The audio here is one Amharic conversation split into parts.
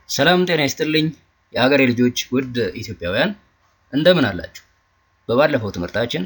ሰላም ጤና ይስጥልኝ የሀገሬ ልጆች ውድ ኢትዮጵያውያን እንደምን አላችሁ? በባለፈው ትምህርታችን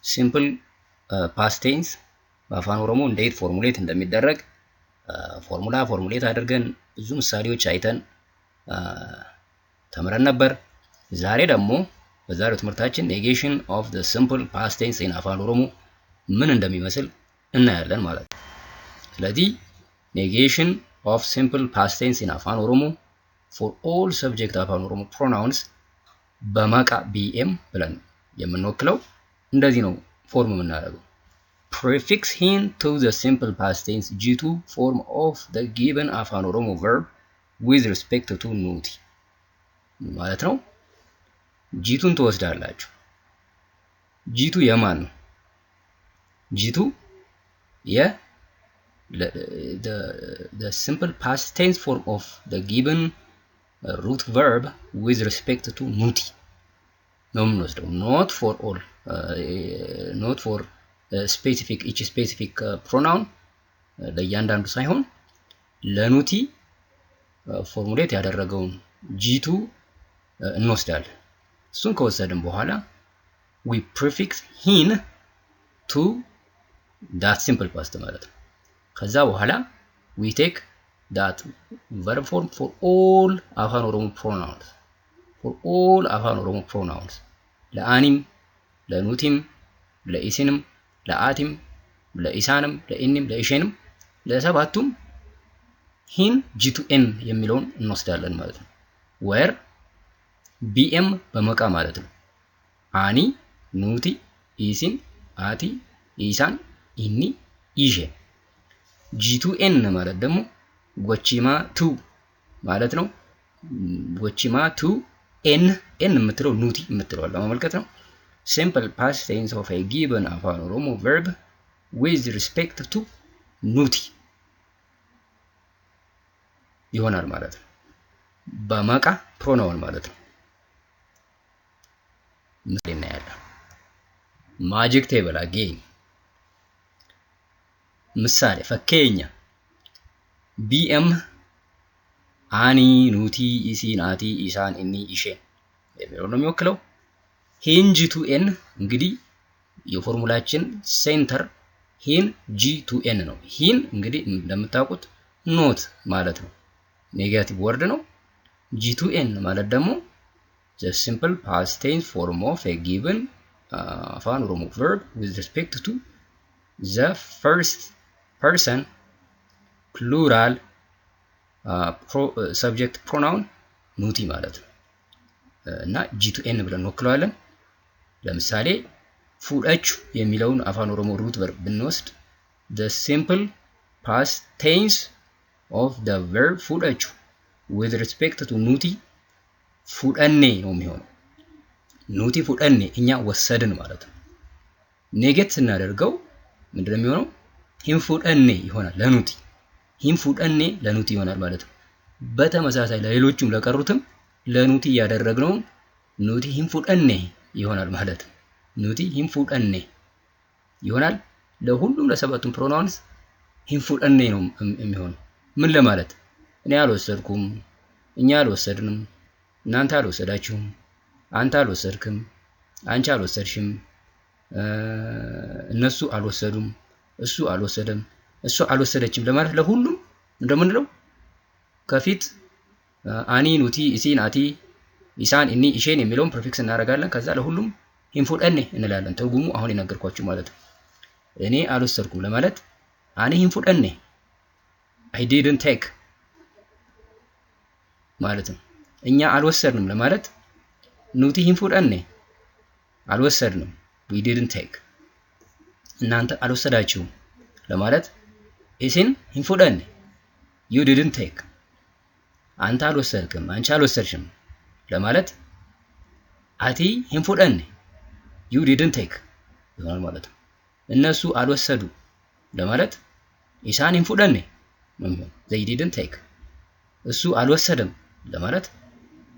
ሲምፕል ፓስት ቴንስ በአፋን ኦሮሞ እንዴት ፎርሙሌት እንደሚደረግ ፎርሙሌት አድርገን ብዙ ምሳሌዎች አይተን ተምረን ነበር። ዛሬ ደግሞ በዛሬው ትምህርታችን ኔጌሽን ኦፍ ዘ ሲምፕል ፓስት ቴንስ ኢን አፋን ኦሮሞ ምን እንደሚመስል እናያለን ማለት ነው። ስለዚህ ኔጌሽን ኦፍ ሲምፕል ፓስት ቴንስ ኢን አፋን ኦሮሞ for all subject Afaan Oromoo pronouns በመቃ BM ብለን የምንወክለው እንደዚህ ነው ፎርም የምናደርገው። prefix hin to the simple past tense G2 form of the given Afaan Oromo verb with respect to ኑቲ ማለት ነው። G2ን ትወስዳላችሁ። G2 የማን ነው? G2 the simple past tense form of the given root verb with respect to ኑቲ ነው የምንወስደው። not for all not for specific each specific pronoun ለእያንዳንዱ ሳይሆን ለኑቲ ፎርሙሌት ያደረገውን G2 እንወስዳለን። እሱን ከወሰድን በኋላ we prefix hin to that simple past ማለት ነው። ከዛ በኋላ we take that verb form for all Afaan Oromoo pronouns ለአኒም ለኑቲም ለኢሲንም ለአቲም ለኢሳንም ለኢንም ለኢሼንም ለሰባቱም ሂን G2N የሚለውን እንወስዳለን ማለት ነው። where BM በመቃ ማለት ነው። አኒ ኑቲ ኢሲን አቲ ኢሳን ኢኒ ኢሼ G2N ማለት ደግሞ ጎቺማ ቱ ማለት ነው። ጎቺማ ቱ ኤን የምትለው ኑቲ የምትለው ለማመልከት ነው። simple past tense of a given Afaan Oromo verb with respect to ኑቲ ይሆናል ማለት ነው። በመቃ ፕሮናውን ማለት ነው። ምሳሌ እናያለን። ማጂክ ቴብል አጌን ምሳሌ ፈኬኛ BM አኒ ኑቲ ኢሲን አቲ ኢሳን ኢኒ ኢሼን የሚለው ነው የሚወክለው። ሂን G2N እንግዲህ የፎርሙላችን ሴንተር ሂን G2N ነው። ሂን እንግዲህ እንደምታውቁት ኖት ማለት ነው፣ ኔጋቲቭ ወርድ ነው። G2N ማለት ደግሞ the simple past tense form of a given Afaan Oromo verb with respect to the first person plural subject pronoun ኑቲ ማለት ነው እና G2N ብለን እንወክለዋለን። ለምሳሌ ፉደቹ የሚለውን አፋን ኦሮሞ ሩት verb ብንወስድ the simple past tense of the verb ፉደቹ with respect to ኑቲ ፉደኔ ነው የሚሆነው። ኑቲ ፉደኔ እኛ ወሰድን ማለት ነው። ኔጌት ስናደርገው ምንድነው የሚሆነው? ሂን ፉደኔ ይሆናል ለኑቲ ሂን ፉደኔ ለኑቲ ይሆናል ማለት ነው። በተመሳሳይ ለሌሎችም ለቀሩትም ለኑቲ ያደረግነው ኑቲ ሂን ፉደኔ ይሆናል ማለት ነው። ኑቲ ሂን ፉደኔ ይሆናል ለሁሉም ለሰባቱም ፕሮናውንስ ሂን ፉደኔ ነው የሚሆነው። ምን ለማለት? እኔ አልወሰድኩም፣ እኛ አልወሰድንም፣ እናንተ አልወሰዳችሁም፣ አንተ አልወሰድክም፣ አንቺ አልወሰድሽም፣ እነሱ አልወሰዱም፣ እሱ አልወሰደም፣ እሱ አልወሰደችም ለማለት ለሁሉም እንደምንለው ከፊት አኒ ኑቲ ኢሲን አቲ ኢሳን ኢኒ ኢሼን የሚለውን ፕሪፊክስ እናደርጋለን። ከዛ ለሁሉም ሂን ፉደኔ እንላለን። ትርጉሙ አሁን የነገርኳችሁ ማለት ነው። እኔ አልወሰድኩም ለማለት አኒ ሂን ፉደኔ I didn't take ማለት ነው። እኛ አልወሰድንም ለማለት ኑቲ ሂን ፉደኔ አልወሰድንም we didn't take። እናንተ አልወሰዳችሁም ለማለት ኢሲን ሂን ፉደኔ you didn't take። አንተ አልወሰድክም፣ አንቺ አልወሰድሽም ለማለት አቲ ሂን ፉደኔ you didn't take ይሆናል ማለት ነው። እነሱ አልወሰዱ ለማለት ኢሳን ሂን ፉደኔ they didn't take። እሱ አልወሰደም ለማለት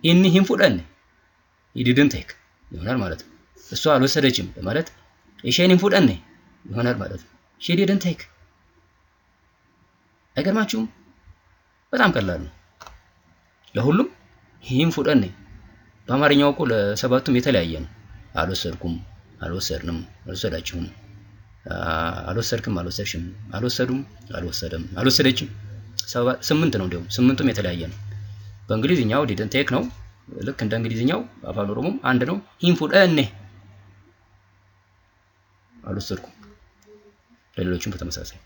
ኢኒ ሂን ፉደኔ he didn't take ይሆናል ማለት ነው። እሱ አልወሰደችም ለማለት ኢሼን ሂን ፉደኔ ይሆናል ማለት ነው። she didn't take። አይገርማችሁም? በጣም ቀላል ነው። ለሁሉም ሂም ፉደን ነኝ። በአማርኛው እኮ ለሰባቱም የተለያየ ነው። አልወሰድኩም፣ አልወሰድንም፣ አልወሰዳችሁም፣ አልወሰድክም፣ አልወሰድሽም፣ አልወሰዱም፣ አልወሰደም፣ አልወሰደችም። 8 ነው። እንዲያውም 8ቱም የተለያየ ነው። በእንግሊዝኛው ዲድንት ቴክ ነው። ልክ እንደ እንግሊዝኛው አፋን ኦሮሞም አንድ ነው። ሂም ፉደን አልወሰድኩም። ለሌሎችም በተመሳሳይ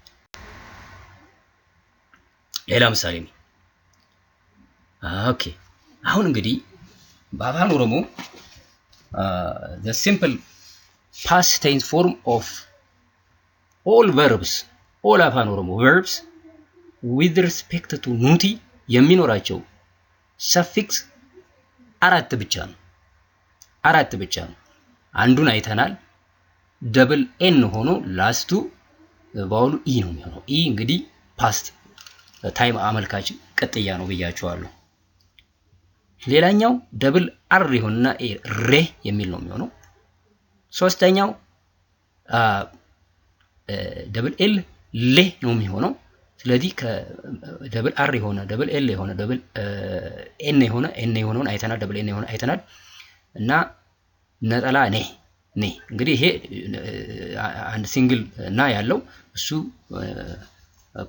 ሌላ ምሳሌ ነው። ኦኬ አሁን እንግዲህ በአፋን ኦሮሞ the simple past tense form of all verbs all አፋን ኦሮሞ verbs with respect to ኑቲ የሚኖራቸው suffix አራት ብቻ ነው። አንዱን አይተናል። ደብል ኤን ሆኖ ላስቱ ባውሉ ኢ ነው የሚሆነው። ኢ እንግዲህ ፓስት ታይም አመልካች ቅጥያ ነው ብያቸዋለሁ። ሌላኛው ደብል አር ይሆንና ሬ የሚል ነው የሚሆነው። ሶስተኛው ደብል ኤል ሌ ነው የሚሆነው። ስለዚህ ከደብል አር የሆነ ደብል ኤል የሆነ ደብል ኤን የሆነውን አይተናል። ደብል ኤን የሆነ አይተናል እና ነጠላ ኔ እንግዲህ ይሄ አንድ ሲንግል እና ያለው እሱ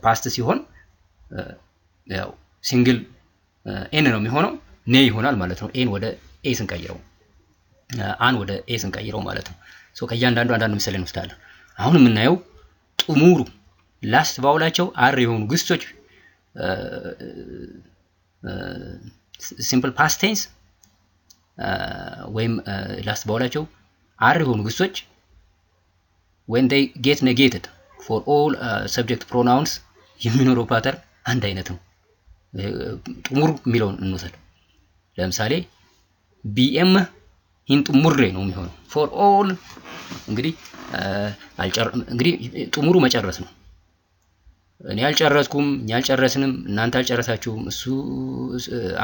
ፓስት ሲሆን ያው ሲንግል ኤን ነው የሚሆነው። ኔ ይሆናል ማለት ነው። ኤን ወደ ኤ ስንቀይረው አን ወደ ኤ ስንቀይረው ማለት ነው። ከእያንዳንዱ አንዳንድ ምሳሌ እንወስዳለን። አሁን የምናየው ጥሙሩ ላስት ባውላቸው አር የሆኑ ግሶች ሲምፕል ፓስት ቴንስ ወይም ላስት ባውላቸው አር የሆኑ ግሶች when they get negated for all subject pronouns የሚኖረው ፓተርን አንድ አይነት ነው። ጥሙሩ የሚለውን እንወስድ። ለምሳሌ ቢኤም ሂንጥሙሬ ነው የሚሆነው for all እንግዲህ ጥሙሩ መጨረስ ነው። እኔ አልጨረስኩም፣ እኛ አልጨረስንም፣ እናንተ አልጨረሳችሁም፣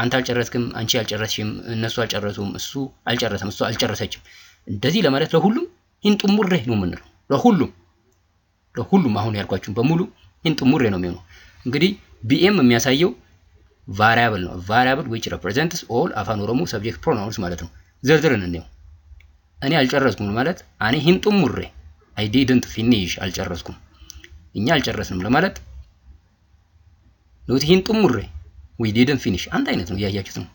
አንተ አልጨረስክም፣ አንቺ አልጨረስሽም፣ እነሱ አልጨረሱም፣ እሱ አልጨረሰም፣ እሱ አልጨረሰችም። እንደዚህ ለማለት ለሁሉም ሂንጥሙሬ ነው የምንለው። ለሁሉም አሁን ያልኳችሁ በሙሉ ሂንጥሙሬ ነው የሚሆነው። እንግዲህ ቢኤም የሚያሳየው ቫሪያብል ነው። ቫሪያብል which represents all አፋን ኦሮሞ subject pronouns ማለት ነው። ዝርዝርን እንየው። እኔ አልጨረስኩም ማለት እኔ ሂንጥሙሬ I didn't finish አልጨረስኩም። እኛ አልጨረስንም ለማለት ኖት ሂንጥሙሬ we didn't finish አንድ አይነት ነው። ያያችሁት ነው።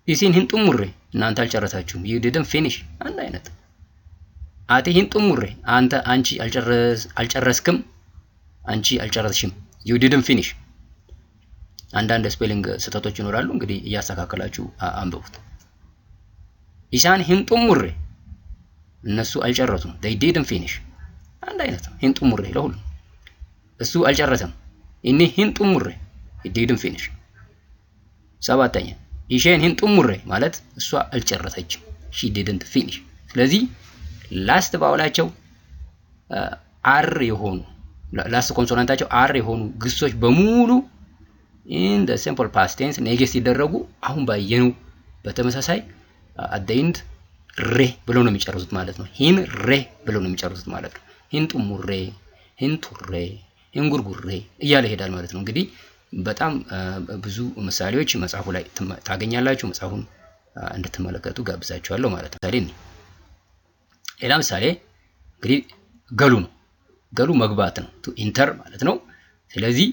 ኢሲን ሂንጥሙሬ እናንተ አልጨረሳችሁም you didn't finish አንድ አይነት። አቴ ሂንጥሙሬ አንቺ አልጨረስክም፣ አንቺ አልጨረስሽም you didn't finish። አንዳንድ ስፔሊንግ ስህተቶች ይኖራሉ። እንግዲህ እያስተካከላችሁ አንብቡት። ኢሳን ሂንጥሙሬ እነሱ አልጨረሱም they didn't finish አንድ አይነት ነው። ሂንጥሙሬ ለሁሉም። እሱ አልጨረሰም እኔ ሂንጥሙሬ he didn't finish። ሰባተኛ ኢሼን ሂንጥሙሬ ማለት እሷ አልጨረሰችም she didn't finish። ስለዚህ ላስት ባውላቸው አር የሆኑ ላስት ኮንሶናንታቸው አር የሆኑ ግሶች በሙሉ in the simple past tense ኔጌት ሲደረጉ አሁን ባየነው በተመሳሳይ at the end ሬ ብለው ነው የሚጨርሱት ማለት ነው። ሂን ሬ ብለው ነው የሚጨርሱት ማለት ነው። ሂንጥሙሬ፣ ሂንቱሬ፣ ሂንጉርጉሬ እያለ ይሄዳል ማለት ነው። እንግዲህ በጣም ብዙ ምሳሌዎች መጽሐፉ ላይ ታገኛላችሁ። መጽሐፉን እንድትመለከቱ ጋብዛችኋለሁ ማለት ነው። ሌላ ምሳሌ እንግዲህ ገሉ ነው። ገሉ መግባት ነው። to enter ማለት ነው። ስለዚህ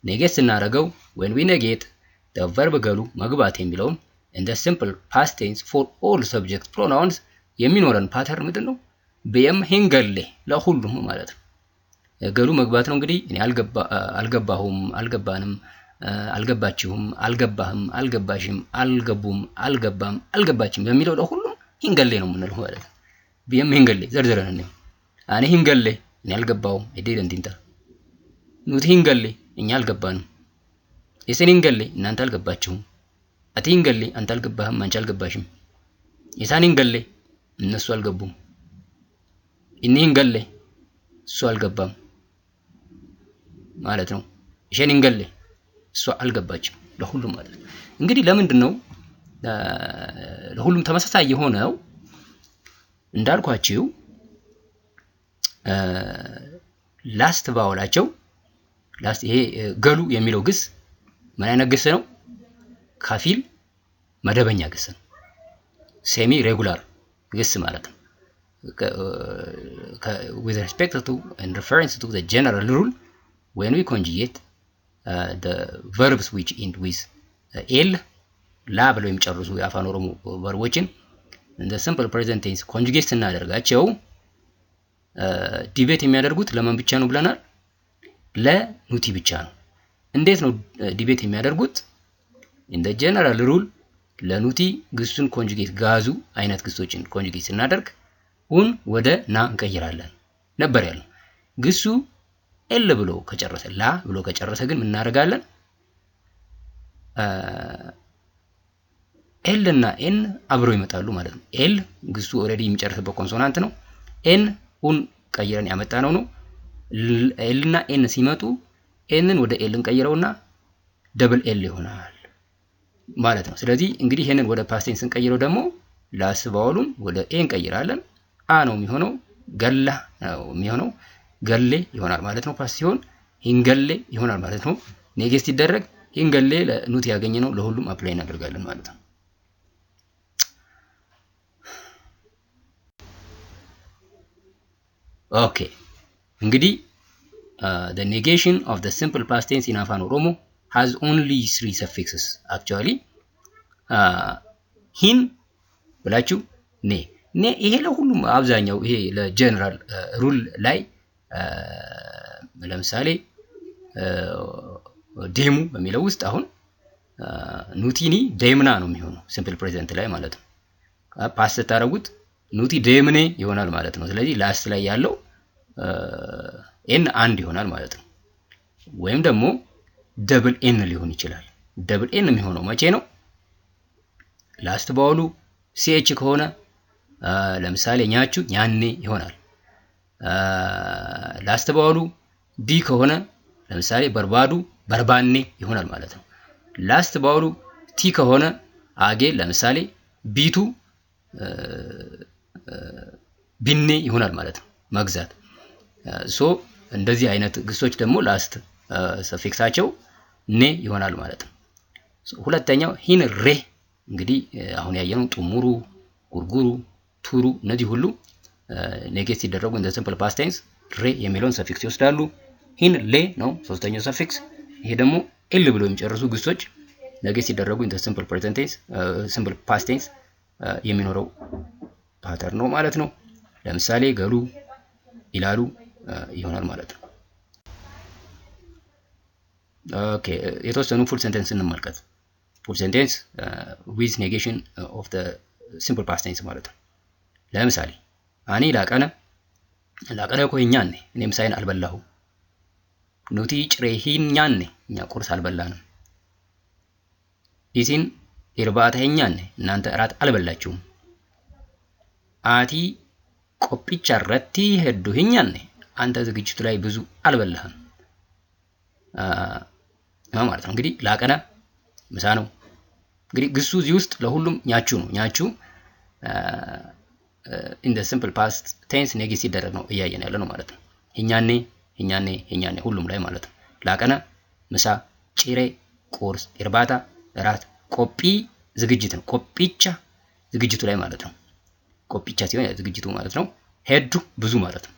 ኔጌት ስናደርገው when we negate the verb ገሉ መግባት የሚለውን in the simple past tense for all subject pronouns የሚኖረን ፓተርን ምንድን ነው? ቢኤም ሂንገሌ ለሁሉም ማለት ነው። ገሉ መግባት ነው። እንግዲህ እኔ አልገባሁም፣ አልገባንም፣ አልገባችሁም፣ አልገባህም፣ አልገባሽም፣ አልገቡም፣ አልገባም፣ አልገባችም የሚለው ለሁሉም ሂንገሌ ነው የምንለው ማለት ነው። ቢኤም ሂንገሌ ዘርዝረን እንየው። እኔ ሂንገሌ እኔ አልገባሁም I didn't enter። ኑት ሂንገሌ እኛ አልገባንም። ኢሰን ሂንገሌ እናንተ አልገባችሁም። አቲ ሂንገሌ አንተ አልገባህም፣ አንቺ አልገባሽም። ኢሳን ሂንገሌ እነሱ አልገቡም። ኢኒ ሂንገሌ እሱ አልገባም ማለት ነው። ኢሸን ሂንገሌ እሱ አልገባችም ለሁሉም ማለት ነው። እንግዲህ ለምንድን ነው ለሁሉም ተመሳሳይ የሆነው? እንዳልኳችሁ ላስት ባውላቸው ላስት ይሄ ገሉ የሚለው ግስ ምን አይነት ግስ ነው? ከፊል መደበኛ ግስ ነው። ሴሚ ሬጉላር ግስ ማለት ነው። with respect to and reference to the general rule when we conjugate the verbs which end with l ላ ብለው የሚጨርሱ የአፋን ኦሮሞ ቨርቦችን እንደ ሲምፕል ፕሬዘንት ቴንስ ኮንጁጌት ስናደርጋቸው ዲቤት የሚያደርጉት ለማን ብቻ ነው ብለናል? ለኑቲ ብቻ ነው። እንዴት ነው ዲቤት የሚያደርጉት? እንደ ጀነራል ሩል ለኑቲ ግሱን ኮንጁጌት ጋዙ አይነት ግሶችን ኮንጁጌት ስናደርግ ኡን ወደ ና እንቀይራለን ነበር ያለው። ግሱ ኤል ብሎ ከጨረሰ ላ ብሎ ከጨረሰ ግን ምን እናደርጋለን? ኤል እና ኤን አብረው ይመጣሉ ማለት ነው። ኤል ግሱ ኦሬዲ የሚጨርስበት ኮንሶናንት ነው። ኤን ኡን ቀይረን ያመጣነው ነው። ኤል እና ኤን ሲመጡ ኤንን ወደ ኤል እንቀይረውና ደብል ኤል ይሆናል ማለት ነው። ስለዚህ እንግዲህ ይሄንን ወደ ፓስት ቴንስ እንቀይረው ደግሞ ላስት ቫወሉን ወደ ኤ እንቀይራለን። አ ነው የሚሆነው፣ ገላ ነው የሚሆነው፣ ገሌ ይሆናል ማለት ነው። ፓስት ሲሆን ሂንገሌ ይሆናል ማለት ነው። ኔጌት ሲደረግ ሂንገሌ ለኑት ያገኘነው ለሁሉም አፕላይ እናደርጋለን ማለት ነው። ኦኬ እንግዲህ the negation of the simple past tense in Afaan Oromo has only 3 suffixes actually ሂን ብላችሁ ኔ ይሄ ለሁሉም አብዛኛው ይሄ ለጀነራል ሩል ላይ ለምሳሌ ዴሙ በሚለው ውስጥ አሁን ኑቲኒ ዴምና ነው የሚሆነው ሲምፕል ፕሬዘንት ላይ ማለት ነው። ፓስት ታረጉት ኑቲ ዴምኔ ይሆናል ማለት ነው። ስለዚህ ላስት ላይ ያለው ኤን አንድ ይሆናል ማለት ነው። ወይም ደግሞ ደብል ኤን ሊሆን ይችላል። ደብል ኤን የሚሆነው መቼ ነው? ላስት ባውሉ ሲኤች ከሆነ ለምሳሌ ኛቹ ኛኔ ይሆናል። ላስት ባውሉ ቢ ከሆነ ለምሳሌ በርባዱ በርባኔ ይሆናል ማለት ነው። ላስት ባውሉ ቲ ከሆነ አጌ ለምሳሌ ቢቱ ቢኔ ይሆናል ማለት ነው። መግዛት ሶ እንደዚህ አይነት ግሶች ደግሞ ላስት ሰፊክሳቸው ኔ ይሆናል ማለት ነው። ሁለተኛው ሂን ሬ እንግዲህ አሁን ያየነው ጡሙሩ፣ ጉርጉሩ፣ ቱሩ እነዚህ ሁሉ ኔጌት ሲደረጉ እንደ ሲምፕል ፓስት ቴንስ ሬ የሚለውን ሰፊክስ ይወስዳሉ። ሂን ሌ ነው ሶስተኛው ሰፊክስ። ይሄ ደግሞ ኤል ብሎ የሚጨርሱ ግሶች ኔጌት ሲደረጉ እንደ ሲምፕል ፕሬዘንት ቴንስ ሲምፕል ፓስት ቴንስ የሚኖረው ፓተርን ነው ማለት ነው። ለምሳሌ ገሉ፣ ይላሉ ይሆናል ማለት ነው። ኦኬ የተወሰኑ ፉል ሴንቴንስ እንመልከት። ፉል ሴንቴንስ ዊዝ ኔጌሽን ኦፍ ዘ ሲምፕል ፓስት ቴንስ ማለት ነው። ለምሳሌ አኒ ላቀነ ኮ ኛኔ እኔ ምሳዬን አልበላሁ። ኑቲ ጭሬ ሂኛኔ እኛ ቁርስ አልበላንም። ኢሲን ኢርባታ ሂኛኔ እናንተ እራት አልበላችሁም። አቲ ቆጲቻ ረቲ ሄዱ ሂኛኔ አንተ ዝግጅቱ ላይ ብዙ አልበላህም ማለት ነው። እንግዲህ ላቀነ ምሳ ነው። እንግዲህ ግሱ እዚህ ውስጥ ለሁሉም ኛቹ ነው። ኛቹ ኢን ዘ ሲምፕል ፓስት ቴንስ ኔጌት ሲደረግ ነው እያየን ያለ ነው ማለት ነው። ሂኛኔ ሂኛኔ ሂኛኔ ሁሉም ላይ ማለት ነው። ላቀነ ምሳ፣ ጭሬ ቁርስ፣ ኢርባታ እራት፣ ቆጲ ዝግጅት ነው። ቆጲቻ ዝግጅቱ ላይ ማለት ነው። ቆጲቻ ሲሆን ዝግጅቱ ማለት ነው። ሄዱ ብዙ ማለት ነው።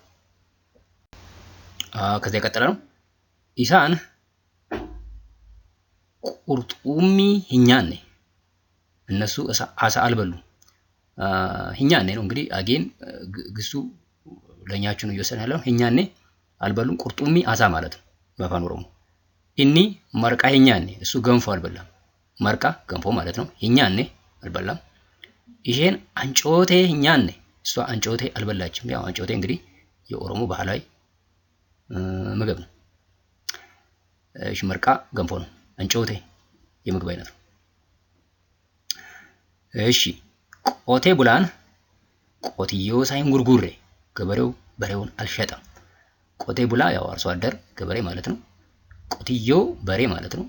ከዚያ የቀጠለ ነው። ኢሳን ቁርጡሚ ሂኛኔ እነሱ አሳ አልበሉ። ሂኛኔ ነው እንግዲህ አጌን ግሱ ለኛችሁ ነው እየወሰነ ያለው። ሂኛኔ አልበሉም። ቁርጡሚ አሳ ማለት ነው በአፋን ኦሮሞ። ኢኒ መርቃ ሂኛኔ እሱ ገንፎ አልበላም። መርቃ ገንፎ ማለት ነው። ሂኛኔ አልበላም። ይሄን አንጮቴ ሂኛኔ እሷ አንጮቴ አልበላችም። ያው አንጮቴ እንግዲህ የኦሮሞ ባህላዊ ምግብ ነው። እሺ መርቃ ገንፎ ነው። አንጮቴ የምግብ አይነት ነው። እሺ ቆቴ ቡላን ቆትዮ ሳይን ጉርጉሬ ገበሬው በሬውን አልሸጠም። ቆቴ ቡላ ያው አርሶ አደር ገበሬ ማለት ነው። ቆትዮ በሬ ማለት ነው።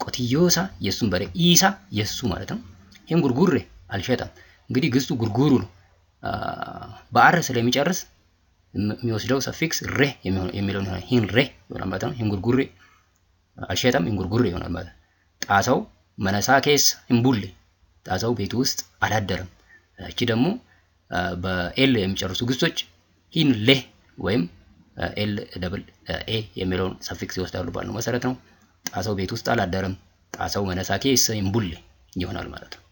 ቆትዮሳ የሱን በሬ ኢሳ የሱ ማለት ነው። ይሄን ጉርጉሬ አልሸጠም። እንግዲህ ግስቱ ጉርጉሩ ነው። በአር ስለሚጨርስ የሚወስደው ሰፊክስ ሬ የሚለው ነው። ሂን ሬ ይሆናል ማለት ነው። ሂን ጉርጉሬ አልሸጠም፣ ሂን ጉርጉሬ ይሆናል ማለት ነው። ጣሳው መነሳ ኬስ እምቡሌ ጣሳው ቤት ውስጥ አላደረም። እቺ ደግሞ በኤል የሚጨርሱ ግሶች ሂን ሌ ወይም ኤል ደብል ኤ የሚለውን ሰፊክስ ይወስዳሉ ባልነው መሰረት ነው። ጣሳው ቤት ውስጥ አላደረም፣ ጣሳው መነሳ ኬስ እምቡሌ ይሆናል ማለት ነው።